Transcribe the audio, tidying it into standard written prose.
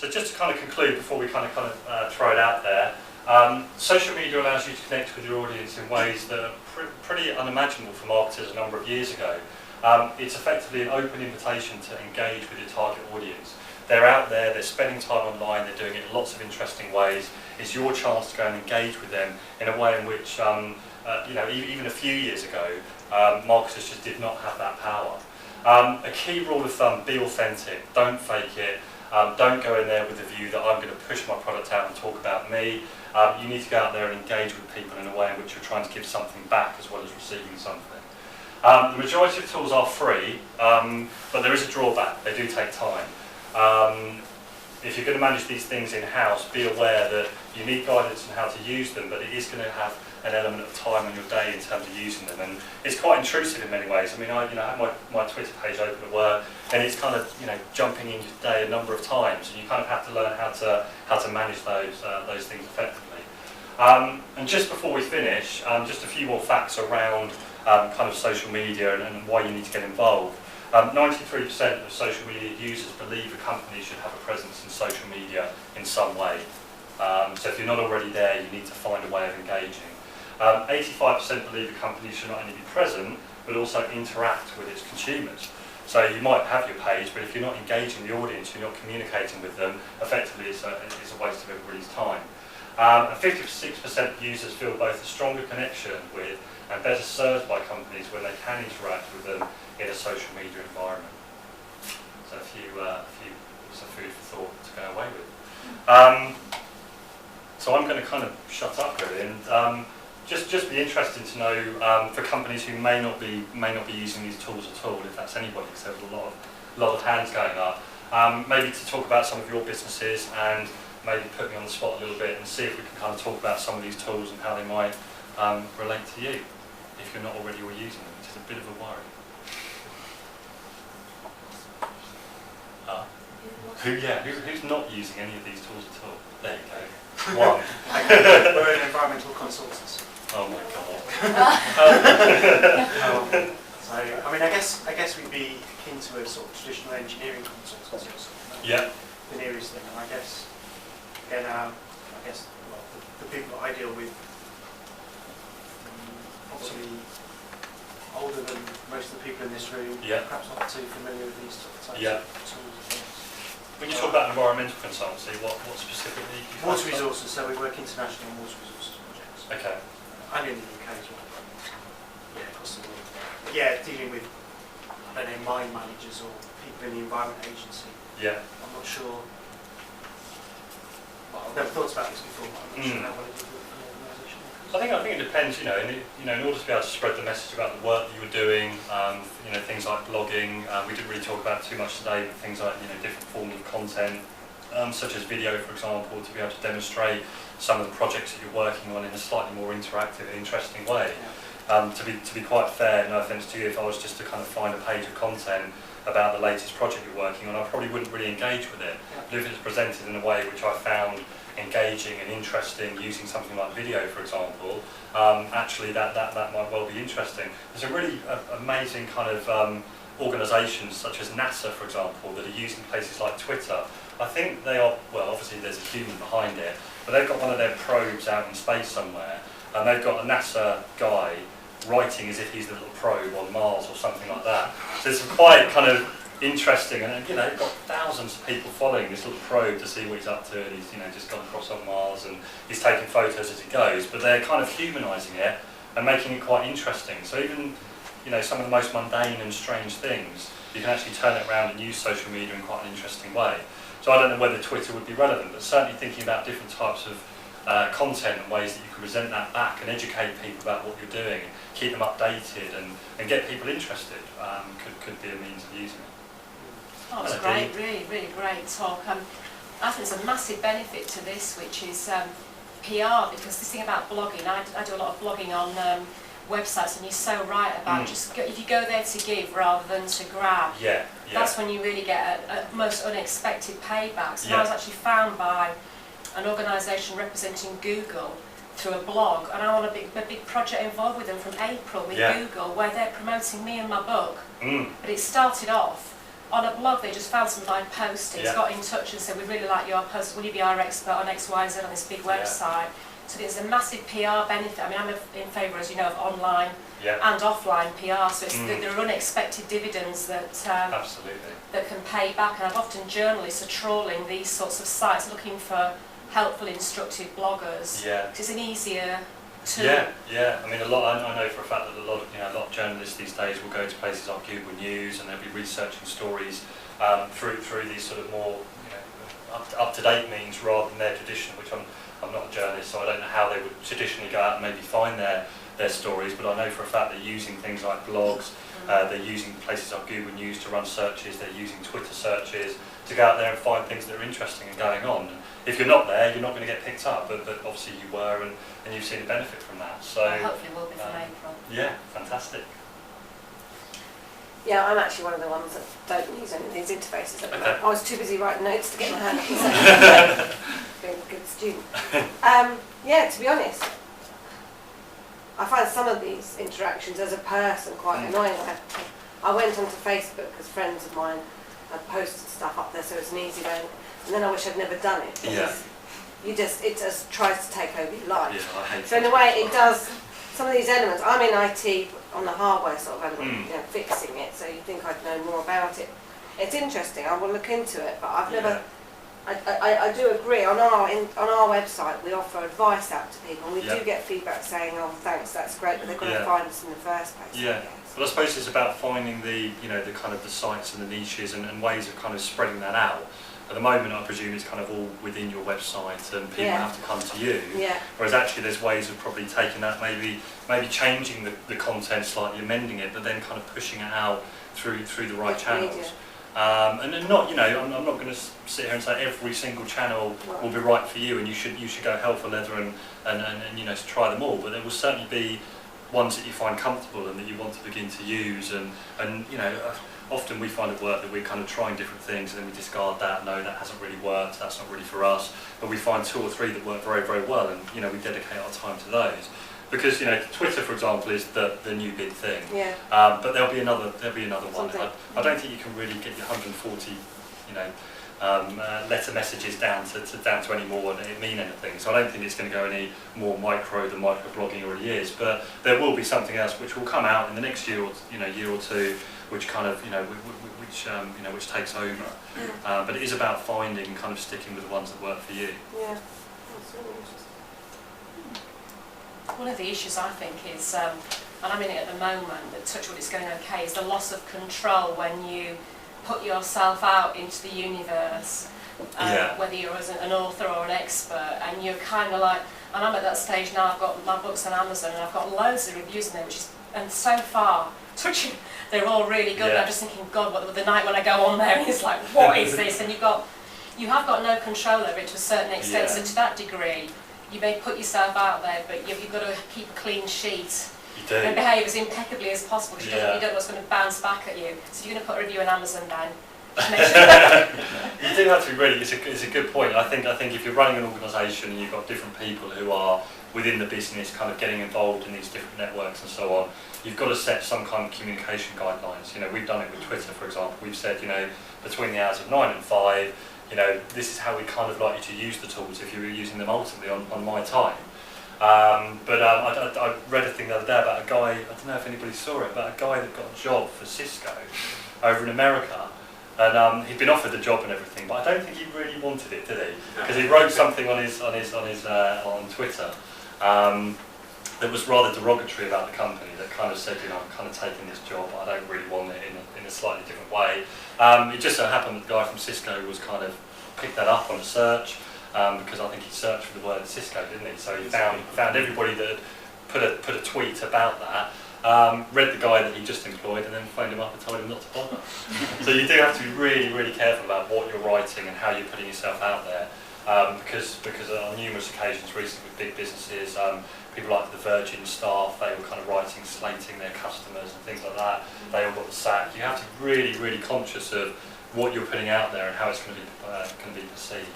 So just to kind of conclude before we kind of throw it out there, social media allows you to connect with your audience in ways that are pretty unimaginable for marketers a number of years ago. It's effectively an open invitation to engage with your target audience. They're out there, they're spending time online, they're doing it in lots of interesting ways. It's your chance to go and engage with them in a way in which, even a few years ago, marketers just did not have that power. A key rule of thumb, be authentic, don't fake it. Don't go in there with the view that I'm going to push my product out and talk about me. You need to go out there and engage with people in a way in which you're trying to give something back as well as receiving something. The majority of tools are free, but there is a drawback. They do take time. If you're going to manage these things in-house, be aware that you need guidance on how to use them, but it is going to have an element of time on your day in terms of using them, and it's quite intrusive in many ways. I mean, I have my Twitter page open at work, and it's kind of jumping in your day a number of times, and you kind of have to learn how to manage those things effectively. And just before we finish, just a few more facts around kind of social media and why you need to get involved. 93% of social media users believe a company should have a presence in social media in some way. So if you're not already there, you need to find a way of engaging. 85% believe a company should not only be present, but also interact with its consumers. So you might have your page, but if you're not engaging the audience, you're not communicating with them, effectively it's a waste of everybody's time. And 56% of users feel both a stronger connection with and better served by companies when they can interact with them in a social media environment. So some food for thought to go away with. So I'm going to kind of shut up really, and just be interested to know for companies who may not be using these tools at all, if that's anybody, because there's a lot of hands going up. Maybe to talk about some of your businesses and maybe put me on the spot a little bit and see if we can kind of talk about some of these tools and how they might relate to you if you're not already using them, which is a bit of a worry. Who's not using any of these tools at all? There you go. One. We're an environmental consultancy. Oh my god. So I mean, I guess we'd be akin to a sort of traditional engineering consultancy or something. Yeah. The nearest thing, and I guess again, the people that I deal with, obviously older than most of the people in this room. Yeah. Perhaps not too familiar with these types of tools. When you talk about environmental consultancy, what specifically? Water resources. So we work internationally on water resources projects. Okay. And in the UK as well. Yeah, across the world. But yeah, dealing with mine managers or people in the environment agency. Yeah. I'm not sure. Well, I've never thought about this before. But I'm not sure how well it would work for an organisation. I think it depends. In order to be able to spread the message about the work that you were doing, things like blogging. We didn't really talk about it too much today, but things like different forms of content, such as video, for example, to be able to demonstrate some of the projects that you're working on in a slightly more interactive and interesting way. Yeah. To be quite fair, no offence to you, if I was just to kind of find a page of content about the latest project you're working on, I probably wouldn't really engage with it. Yeah. But if it's presented in a way which I found engaging and interesting, using something like video, for example, actually that might well be interesting. There's a really amazing kind of organisations such as NASA, for example, that are using places like Twitter. I think they are, well, obviously there's a human behind it, but they've got one of their probes out in space somewhere, and they've got a NASA guy writing as if he's the little probe on Mars or something like that. So it's quite kind of interesting, and they've got thousands of people following this little probe to see what he's up to, and he's just gone across on Mars and he's taking photos as he goes, but they're kind of humanising it and making it quite interesting. So even some of the most mundane and strange things, you can actually turn it around and use social media in quite an interesting way. So I don't know whether Twitter would be relevant, but certainly thinking about different types of content and ways that you can present that back and educate people about what you're doing, and keep them updated and get people interested could be a means of using it. Oh, it's great, really great talk. I think there's a massive benefit to this, which is PR, because this thing about blogging, I do a lot of blogging on websites, and you're so right about if you go there to give rather than to grab, that's when you really get a most unexpected paybacks. And I was actually found by an organisation representing Google through a blog, and I'm on a big project involved with them from April with Google, where they're promoting me and my book. But it started off on a blog, they just found some of my postings, Yeah. got in touch and said, we really like your post, will you be our expert on X, Y, Z on this big website? So there's a massive PR benefit. I mean, I'm in favour, as you know, of online and offline PR, so it's, there are unexpected dividends that Absolutely. that can pay back. And I've often journalists are trawling these sorts of sites looking for helpful, instructive bloggers. Yeah. It's an easier tool. Yeah. I mean, I know for a fact that a lot of journalists these days will go to places like Google News and they'll be researching stories through these sort of more up to date means rather than their traditional. Which I'm not a journalist, so I don't know how they would traditionally go out and maybe find their stories. But I know for a fact they're using things like blogs. They're using places like Google News to run searches. They're using Twitter searches to go out there and find things that are interesting and going on. And if you're not there, you're not going to get picked up. But obviously you were, and you've seen the benefit from that. So Well, hopefully we'll be from April. yeah, fantastic. Yeah, I'm actually one of the ones that don't use any of these interfaces at the Okay. moment. I was too busy writing notes to get my hand up and say, being a good student. Yeah, to be honest, I find some of these interactions as a person quite annoying. I went onto Facebook because friends of mine had posted stuff up there, so it's an easy way. And then I wish I'd never done it. Because it just tries to take over your life. Yeah, I hate So in a way, it does some of these elements. I'm in IT on the hardware sort of element, fixing it. So you think I'd know more about it. It's interesting. I will look into it, but I've never. I do agree. On our website, we offer advice out to people, and we do get feedback saying, "Oh, thanks, that's great," but they've got to find us in the first place. Yeah. Well, I suppose it's about finding the kind of the sites and the niches and ways of kind of spreading that out. At the moment, I presume it's kind of all within your website and people have to come to you. Yeah. Whereas actually there's ways of probably taking that, maybe changing the content slightly, amending it, but then kind of pushing it out through the right channels. And then not, I'm not going to sit here and say every single channel will be right for you and you should go hell for leather and to try them all. But there will certainly be ones that you find comfortable and that you want to begin to use. And often we find at work that we're kind of trying different things and then we discard that. No, that hasn't really worked. That's not really for us. But we find 2 or 3 that work very, very well, and we dedicate our time to those. Because Twitter, for example, is the new big thing. Yeah. But there'll be another one. I don't think you can really get your 140, letter messages down to any more and it mean anything. So I don't think it's going to go any more micro than microblogging already is. But there will be something else which will come out in the next year or two, which kind of which takes over. But it is about finding and kind of sticking with the ones that work for you. Yeah. That's really interesting. One of the issues I think is, and I'm in it at the moment, but touch wood it's going okay, is the loss of control when you put yourself out into the universe, whether you're as an author or an expert, and you're kind of like, and I'm at that stage now, I've got my books on Amazon and I've got loads of reviews in there, and so far, touching, they're all really good, and I'm just thinking, God, what the night when I go on there, it's like, what is this? And you have got no control over it to a certain extent, so to that degree, you may put yourself out there, but you've got to keep a clean sheet and behave as impeccably as possible, because you don't know what's going to bounce back at you. So you're going to put a review on Amazon down. You do have to be ready. It's a good point. I think if you're running an organisation and you've got different people who are within the business, kind of getting involved in these different networks and so on, you've got to set some kind of communication guidelines. We've done it with Twitter, for example. We've said, between the hours of 9 and 5. This is how we kind of like you to use the tools if you were using them ultimately on my time. But I read a thing the other day about a guy, I don't know if anybody saw it, but a guy that got a job for Cisco over in America. And he'd been offered the job and everything, but I don't think he really wanted it, did he? Because he wrote something on Twitter that was rather derogatory about the company, that kind of said, I'm kind of taking this job, but I don't really want it in a slightly different way. It just so happened that the guy from Cisco was kind of picked that up on a search, because I think he searched for the word Cisco, didn't he? So he found everybody that put a tweet about that. Read the guy that he just employed and then phoned him up and told him not to bother. So you do have to be really, really careful about what you're writing and how you're putting yourself out there, because on numerous occasions recently with big businesses, people like the Virgin staff, they were kind of slating their customers and things like that. They all got the sack. You have to be really, really conscious of what you're putting out there and how it's going to be perceived.